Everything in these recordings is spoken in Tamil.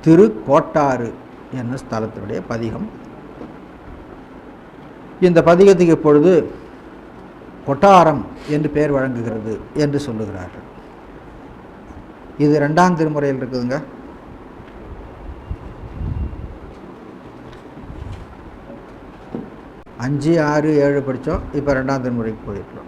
திருக்கோட்டாறு என்னும் ஸ்தலத்தினுடைய பதிகம். இந்த பதிகத்துக்கு இப்பொழுது கொட்டாரம் என்று பெயர் வழங்குகிறது என்று சொல்லுகிறார்கள். இது 2ஆம் திருமுறையில் இருக்குதுங்க. அஞ்சு, 6, 7 படித்தோம். இப்போ 2ஆம் திருமுறைக்கு போயிருக்கிறோம்.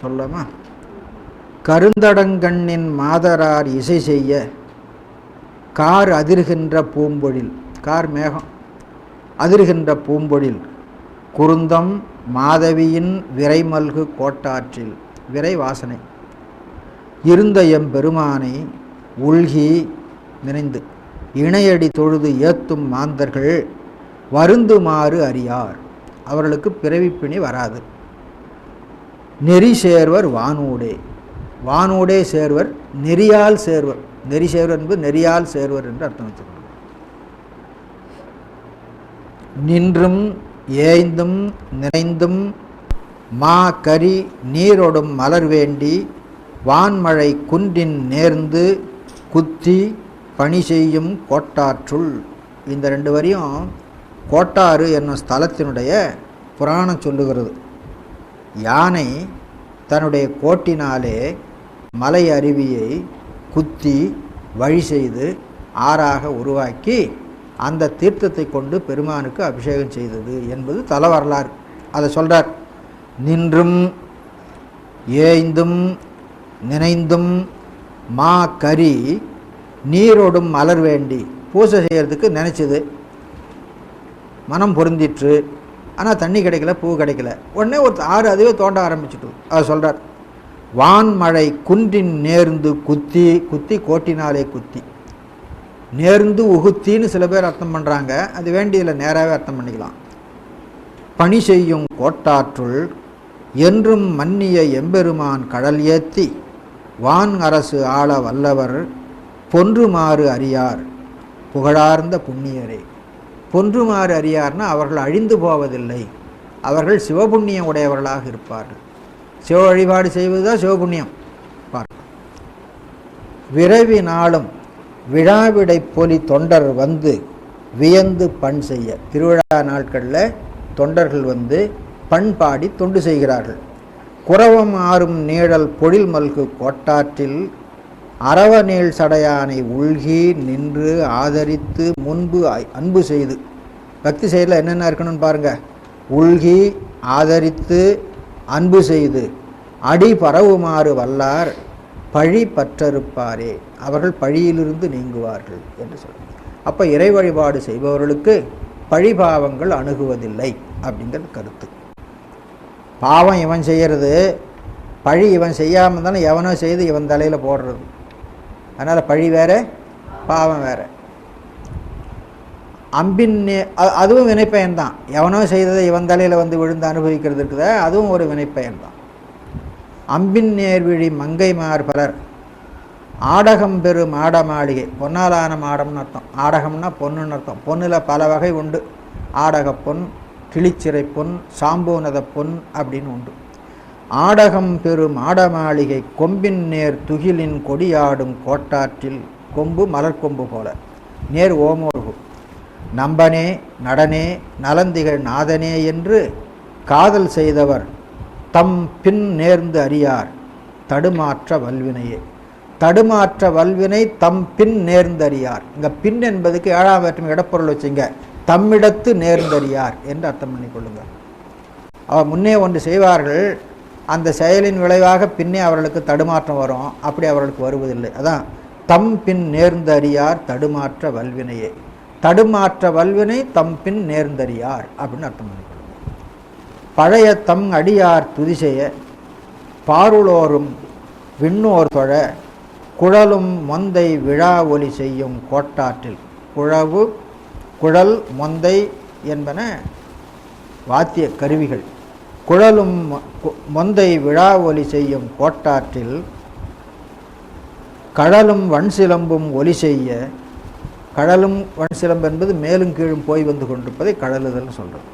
சொல்லலாமா? கருந்தடங்கண்ணின் மாதரார் இசை செய்ய கார் அதிர்கின்ற பூம்பொழில், கார் மேகம் அதிர்கின்ற பூம்பொழில் குருந்தம் மாதவியின் விரைமல்கு கோட்டாற்றில், விரை வாசனை இருந்த எம்பெருமானை உள்கி நினைந்து இணையடி தொழுது ஏத்தும் மாந்தர்கள் வருந்துமாறு அறியார், அவர்களுக்கு பிறவிப்பிணி வராது. நெறி சேர்வர் வானூடே, வானூடே சேர்வர் நெறியால் சேர்வர், நெறி சேர்வர் என்பது நெறியால் சேர்வர் என்று அர்த்தம் வச்சுக்கணும். நின்றும் ஏய்ந்தும் நிறைந்தும் மா கரி நீரொடும் மலர் வேண்டி வான்மழை குன்றின் நேர்ந்து குத்தி பணி செய்யும் கோட்டாற்றுள். இந்த 2 வரியும் கோட்டாறு என்னும் ஸ்தலத்தினுடைய புராணம் சொல்லுகிறது. யானை தன்னுடைய கோட்டினாலே மலை அருவியை குத்தி வழி செய்து ஆறாக உருவாக்கி அந்த தீர்த்தத்தை கொண்டு பெருமானுக்கு அபிஷேகம் செய்தது என்பது தல வரலாறு. அதை சொல்கிறார். நின்றும் ஏய்ந்தும் நினைந்தும் மா கரி நீரோடும் மலர் வேண்டி, பூசை செய்கிறதுக்கு நினச்சிது, மனம் பொருந்திற்று, ஆனால் தண்ணி கிடைக்கல, பூ கிடைக்கல. உடனே ஒரு ஆறு அதுவே தோண்ட ஆரம்பிச்சுட்டு அதை சொல்கிறார். வான்மழை குன்றின் நேர்ந்து குத்தி, குத்தி கோட்டினாலே குத்தி, நேர்ந்து உகுத்தின்னு சில பேர் அர்த்தம் பண்ணுறாங்க. அது வேண்டியதில் நேராகவே அர்த்தம் பண்ணிக்கலாம். பணி செய்யும் கோட்டாற்றுள் என்றும் மன்னிய எம்பெருமான் கடல் ஏத்தி வான் அரசு ஆள வல்லவர் பொன்றுமாறு அறியார் புகழார்ந்த புண்ணியரே. பொன்றுமாறு அறியார்னா அவர்கள் அழிந்து போவதில்லை, அவர்கள் சிவபுண்ணியம் உடையவர்களாக இருப்பார்கள். சிவ வழிபாடு செய்வதுதான் சிவபுண்ணியம். விரைவினாலும் விழாவிடை பொலி தொண்டர் வந்து வியந்து பண் செய்ய, திருவிழா நாட்களில் தொண்டர்கள் வந்து பண்பாடி தொண்டு செய்கிறார்கள். குரவம் ஆறும் நீழல் பொழில் மல்கு கோட்டாற்றில் அரவநீள் சடையானை உள்கி நின்று ஆதரித்து முன்பு அன்பு செய்து, பக்தி செயலில் என்னென்ன இருக்கணும்னு பாருங்கள். உள்கி ஆதரித்து அன்பு செய்து அடி பரவுமாறு வல்லார் பழி பற்றறுப்பாரே, அவர்கள் பழியிலிருந்து நீங்குவார்கள் என்று சொல்கிறார். அப்போ இறை வழிபாடு செய்பவர்களுக்கு பழிபாவங்கள் அணுகுவதில்லை அப்படிங்கிறது கருத்து. பாவம் இவன் செய்கிறது, பழி இவன் செய்யாமல் இருந்தாலும் எவனோ செய்து இவன் தலையில் போடுறது. அதனால் பழி வேற, பாவம் வேற. அம்பின் அதுவும் வினைப்பயன்தான். எவனோ செய்ததை இவன் தலையில் வந்து விழுந்து அனுபவிக்கிறது இருக்குதா, அதுவும் ஒரு வினைப்பயன்தான். அம்பின் நேர்விழி மங்கைமார் பலர் ஆடகம் பெரு மாட மாளிகை, பொன்னாலான மாடம்னு அர்த்தம். ஆடகம்னா பொண்ணுன்னு அர்த்தம். பொண்ணில் பல வகை உண்டு. ஆடக பொன், கிளிச்சிறை பொன், சாம்பூனத பொன் அப்படின்னு உண்டு. ஆடகம் பெரு மாட மாளிகை கொம்பின் நேர் துகிலின் கொடியாடும் கோட்டாற்றில், கொம்பு மலர்கொம்பு போல, நேர் ஓமோர்கு நம்பனே நடனே நலந்திகள் நாதனே என்று காதல் செய்தவர் தம் பின் நேர்ந்து அறியார் தடுமாற்ற வல்வினையே. தடுமாற்ற வல்வினை தம் பின் நேர்ந்தறியார். இங்கே பின் என்பதுக்கு 7ஆம் வேற்றுமை இடப்பொருள் வச்சுங்க. தம்மிடத்து நேர்ந்தறியார் என்று அர்த்தம் பண்ணிக்கொள்ளுங்கள். அவர் முன்னே ஒன்று செய்வார்கள், அந்த செயலின் விளைவாக பின்னே அவர்களுக்கு தடுமாற்றம் வரும். அப்படி அவர்களுக்கு வருவதில்லை. அதான் தம் பின் நேர்ந்தறியார் தடுமாற்ற வல்வினையே. தடுமாற்ற வல்வினை தம் பின் நேர்ந்தறியார் அப்படின்னு அர்த்தம் பண்ணிக்கொள்ளுங்கள். பழைய தம் அடியார் துதிசெய்ய பாருளோரும் விண்ணோர் தொழ குழலும் மொந்தை விழா ஒலி செய்யும் கோட்டாற்றில். குழவு, குழல், மொந்தை என்பன வாத்திய கருவிகள். குழலும் மொந்தை விழா ஒலி செய்யும் கோட்டாற்றில் கழலும் வன் சிலம்பும் ஒலி செய்ய கழலும் வன் சிலம்பு என்பது மேலும் கீழும் போய் வந்து கொண்டிருப்பதை கழலுதல்னு சொல்கிறது.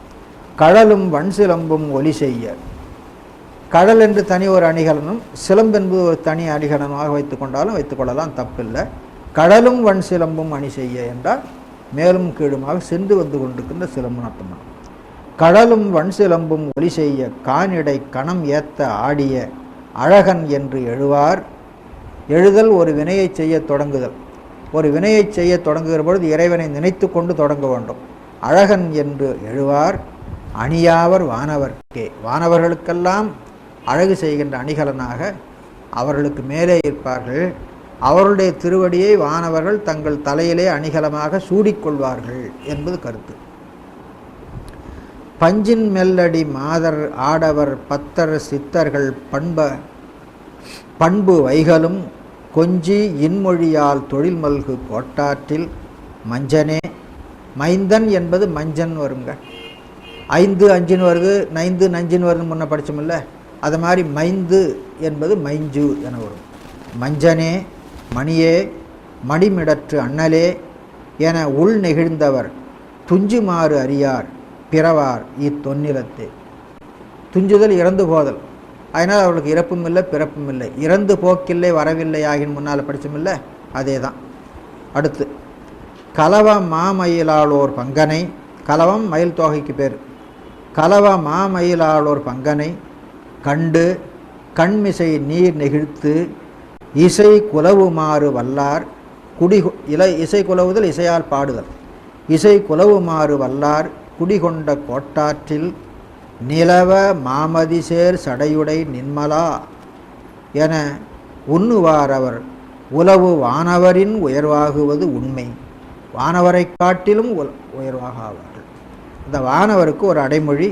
கழலும் வன் சிலம்பும் ஒலி செய்ய, கழல் என்று தனி ஒரு அணிகலனும் சிலம்பு என்பது ஒரு தனி அணிகலனமாக வைத்துக்கொண்டாலும் வைத்துக்கொள்ளலாம், தப்பில்லை. கழலும் வன் சிலம்பும் அணி செய்ய என்றால் மேலும் கீழுமாக சென்று வந்து கொண்டிருக்கின்ற சிலம்புன்னு அர்த்தம். கழலும் வன் சிலம்பும் ஒலி செய்ய கானிடை கணம் ஏத்த ஆடிய அழகன் என்று எழுவார். எழுதல் ஒரு வினையை செய்ய தொடங்குதல். ஒரு வினையை செய்ய தொடங்குகிற பொழுது இறைவனை நினைத்து கொண்டு தொடங்க வேண்டும். அழகன் என்று எழுவார் அணியாவர் வானவர்க்கே, வானவர்களுக்கெல்லாம் அழகு செய்கின்ற அணிகலனாக அவர்களுக்கு மேலே இருப்பார்கள். அவருடைய திருவடியை வானவர்கள் தங்கள் தலையிலே அணிகலமாக சூடிக்கொள்வார்கள் என்பது கருத்து. பஞ்சின் மெல்லடி மாதர் ஆடவர் பத்தர் சித்தர்கள் பண்பு வைகலும் கொஞ்சி இன்மொழியால் தொழில் மல்கு கோட்டாற்றில் மஞ்சனே. மைந்தன் என்பது மஞ்சன் வருங்க. 5 5 வருது, 9 நஞ்சின்னு வருது, முன்ன படித்தோமில்ல, அது மாதிரி மைந்து என்பது மைஞ்சு என வரும். மஞ்சனே மணியே மணிமிடற்று அண்ணலே என உள் நெகிழ்ந்தவர் துஞ்சுமாறு அறியார் பிறவார் இத்தொன்னிலத்தே. துஞ்சுதல் இறந்து போதல், அதனால் அவர்களுக்கு இறப்பும் இல்லை பிறப்பும் இல்லை. இறந்து போக்கில்லை வரவில்லை ஆகின் முன்னால் படித்தோமில்ல, அதே தான். அடுத்து கலவ மாமயிலாளோர் பங்கனை, கலவம் மயில் தொகைக்கு பேர். கலவ மாமயிலாளோர் பங்கனை கண்டு கண்மிசை நீர் நெகிழ்த்து இசை குலவுமாறு வல்லார் இசை குலவுதல் இசையால் பாடுதல். இசை குலவுமாறு வல்லார் குடிகொண்ட கோட்டாற்றில் நிலவ மாமதிசேர் சடையுடை நின்மலா என உண்ணுவார் அவர் உலவு வானவரின் உயர்வாகுவது உண்மை. வானவரை காட்டிலும் உயர்வாக ஆவார்கள். இந்த வானவருக்கு ஒரு அடைமொழி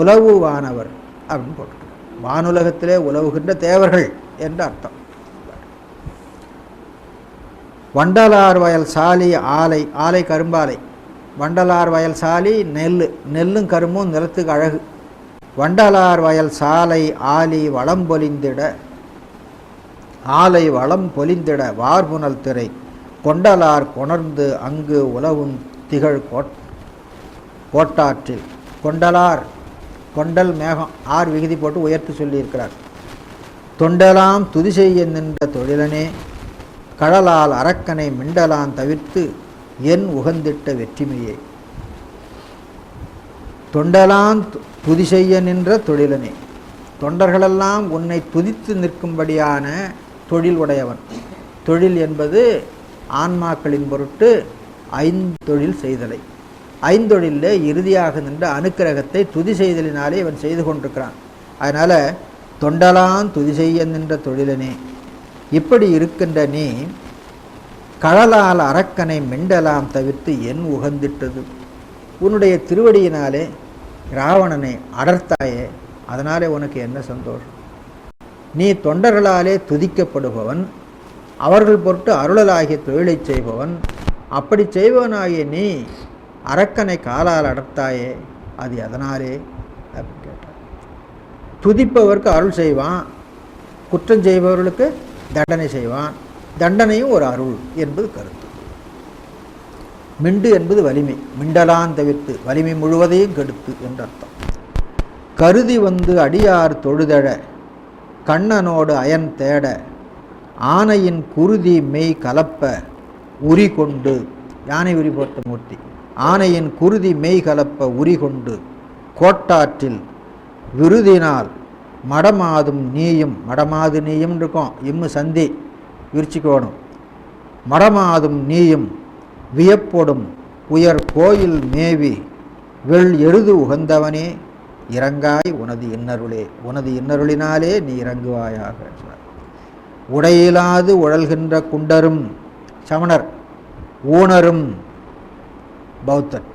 உலவு வானவர் அப்படின்னு போட்டிருக்காங்க. வானுலகத்திலே உலவுகின்ற தேவர்கள் என்று அர்த்தம். வண்டலார் வயல் சாலி ஆலை, ஆலை கரும்பாலை. வண்டலார் வயல் சாலி நெல்லும் கரும்பும் நிலத்துக்கு அழகு. வண்டலார் வயல் சாலை ஆலி வளம் பொலிந்திட, ஆலை வளம் பொலிந்திட வார்புனல் திரை கொண்டலார் கொணர்ந்து அங்கு உலவும் திகழ் கோட்டாற்றில். கொண்டலார், கொண்டல் மேகம், ஆர் விகுதி போட்டு உயர்த்து சொல்லியிருக்கிறார். தொண்டலாம் துதி செய்ய நின்ற தொழிலனே கடலால் அரக்கனை மிண்டலான் தவிர்த்து என் உகந்திட்ட வெற்றிமையே. தொண்டலான் துதி செய்ய நின்ற தொழிலனே, தொண்டர்களெல்லாம் உன்னை துதித்து நிற்கும்படியான தொழில் உடையவன். தொழில் என்பது ஆன்மாக்களின் பொருட்டு 5 தொழில் செய்தலை. 5 தொழிலில் இறுதியாக நின்ற அனுக்கிரகத்தை துதி செய்தலினாலே இவன் செய்து கொண்டிருக்கிறான். அதனால் தொண்டலான் துதி செய்ய நின்ற தொழிலனே, இப்படி இருக்கின்ற நீ கடலால் அரக்கனை மெண்டலாம் தவிர்த்து என் உகந்திட்டது. உன்னுடைய திருவடியினாலே ராவணனை அடர்த்தாயே, அதனாலே உனக்கு என்ன சந்தோஷம்? நீ தொண்டர்களாலே துதிக்கப்படுபவன், அவர்கள் பொருட்டு அருளலாகிய தொழிலை செய்பவன். அப்படி செய்பவனாகிய நீ அரக்கனை காலால் அடர்த்தாயே, அது எதனாலே அப்படின்னு கேட்டார். துதிப்பவருக்கு அருள் செய்வான், குற்றம் செய்பவர்களுக்கு தண்டனை செய்வான். தண்டனையும் ஒரு அருள் என்பது கருத்து. மிண்டு என்பது வலிமை, மிண்டலான் தவிர்த்து வலிமை முழுவதையும் கெடுத்து என்று அர்த்தம். கருதி வந்து அடியார் தொழுதழ கண்ணனோடு அயன் தேட ஆனையின் குருதி மெய் கலப்ப உரி கொண்டு, யானை உரி போட்ட மூர்த்தி, ஆனையின் குருதி மெய் கலப்ப உரி கொண்டு கோட்டாற்றில் விருதினால் மடமாதும் நீயும், மடமாது நீயும் இருக்கும், இம்மு சந்தி விரிச்சிக்கோணும். மடமாதும் நீயும் வியப்பொடும் உயர் கோயில் மேவி வெள் எருது உகந்தவனே இறங்காய் உனது இன்னருளே, உனது இன்னருளினாலே நீ இறங்குவாயாக. உடையிலாது உழல்கின்ற குண்டரும் சமணர், ஊனரும் பௌத்தர்,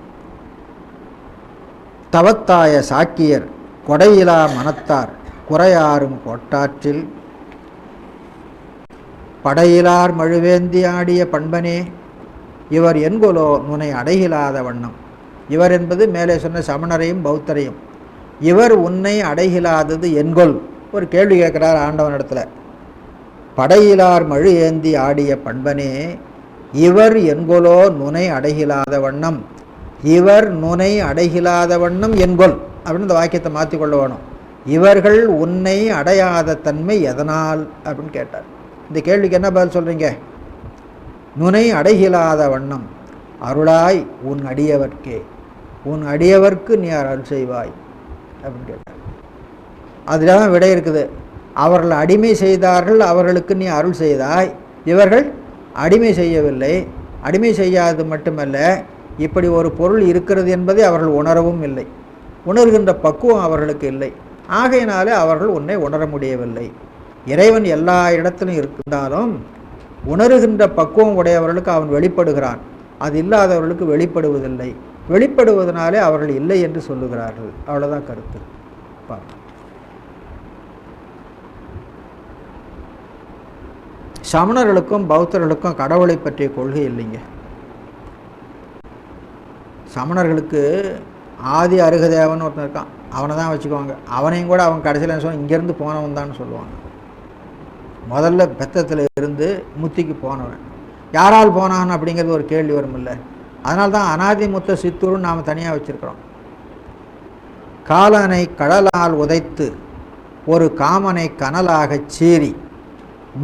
தவத்தாய சாக்கியர், கொடையிலா மனத்தார் குறையாரும் கோட்டாற்றில் படையிலார் மழுவேந்தி ஆடிய பண்பனே இவர் என்கொலோ நுனை அடைகிலாத வண்ணம். இவர் என்பது மேலே சொன்ன சமணரையும் பௌத்தரையும். இவர் உன்னை அடைகிலாதது என்கொல். ஒரு கேள்வி கேட்குறார் ஆண்டவனிடத்தில். படையிலார் மழு ஏந்தி ஆடிய பண்பனே இவர் என்கொலோ நுனை அடைகிலாத வண்ணம், இவர் நுனை அடைகிலாத வண்ணம் என்கொல் அப்படின்னு இந்த வாக்கியத்தை மாற்றிக்கொள்ள வேணும். இவர்கள் உன்னை அடையாத தன்மை எதனால் அப்படின்னு கேட்டார். இந்த கேள்விக்கு என்ன பதில் சொல்கிறீங்க? நுனை அடைகிலாத வண்ணம் அருளாய் உன் அடியவர்க்கே, உன் அடியவர்க்கு நீ அருள் செய்வாய் அப்படின்னு கேட்டார். அதில் தான் விடை இருக்குது. அவர்கள் அடிமை செய்தார்கள், அவர்களுக்கு நீ அருள் செய்தாய். இவர்கள் அடிமை செய்யவில்லை. அடிமை செய்யாது மட்டுமல்ல, இப்படி ஒரு பொருள் இருக்கிறது என்பதை அவர்கள் உணரவும் இல்லை. உணர்கின்ற பக்குவம் அவர்களுக்கு இல்லை. ஆகையினாலே அவர்கள் உன்னை உணர முடியவில்லை. இறைவன் எல்லா இடத்திலும் இருந்தாலும் உணர்கின்ற பக்குவம் உடையவர்களுக்கு அவன் வெளிப்படுகிறான். அது இல்லாதவர்களுக்கு வெளிப்படுவதில்லை. வெளிப்படுவதனாலே அவர்கள் இல்லை என்று சொல்லுகிறார்கள். அவ்வளோதான் கருத்து. சமணர்களுக்கும் பௌத்தர்களுக்கும் கடவுளை பற்றிய கொள்கை இல்லைங்க. சமணர்களுக்கு ஆதி அருகதேவன் ஒருத்தன் இருக்கான், அவனை தான் வச்சுக்குவாங்க. அவனையும் கூட அவன் கடைசியில் சொல்ல இங்கேருந்து போனவன் தான் சொல்லுவாங்க. முதல்ல பெத்தத்தில் இருந்து முத்திக்கு போனவன். யாரால் போனான் அப்படிங்கிறது ஒரு கேள்வி வரும் இல்லை. அதனால தான் அனாதி முத்த சித்தூர்னு நாம் தனியாக வச்சுருக்கிறோம். காலனை கடலால் உதைத்து ஒரு காமனை கனலாகச் சீறி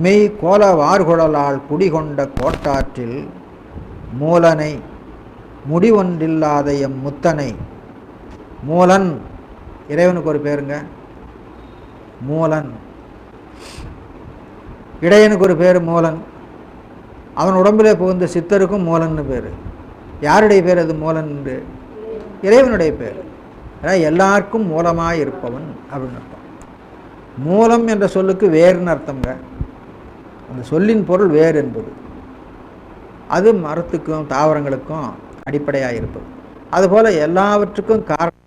மெய் கோல வார்குழலால் குடிகொண்ட கோட்டாற்றில் மூலனை முடிவொன்றில்லாத எம் முத்தனை, மூலன் இறைவனுக்கு ஒரு பேருங்க, மூலன். இடையனுக்கு ஒரு பேர் மூலன். அவன் உடம்பிலே புகுந்த சித்தருக்கும் மூலன்னு பேர். யாருடைய பேர் அது மூலன்? இறைவனுடைய பேர். அதான் எல்லாருக்கும் மூலமாக இருப்பவன் அப்படின்னு அர்த்தம். மூலம் என்ற சொல்லுக்கு வேறுன்னு அர்த்தங்க. அந்த சொல்லின் பொருள் வேறு என்பது. அது மரத்துக்கும் தாவரங்களுக்கும் அடிப்படையாக இருப்பது. அதுபோல் எல்லாவற்றுக்கும் காரணம்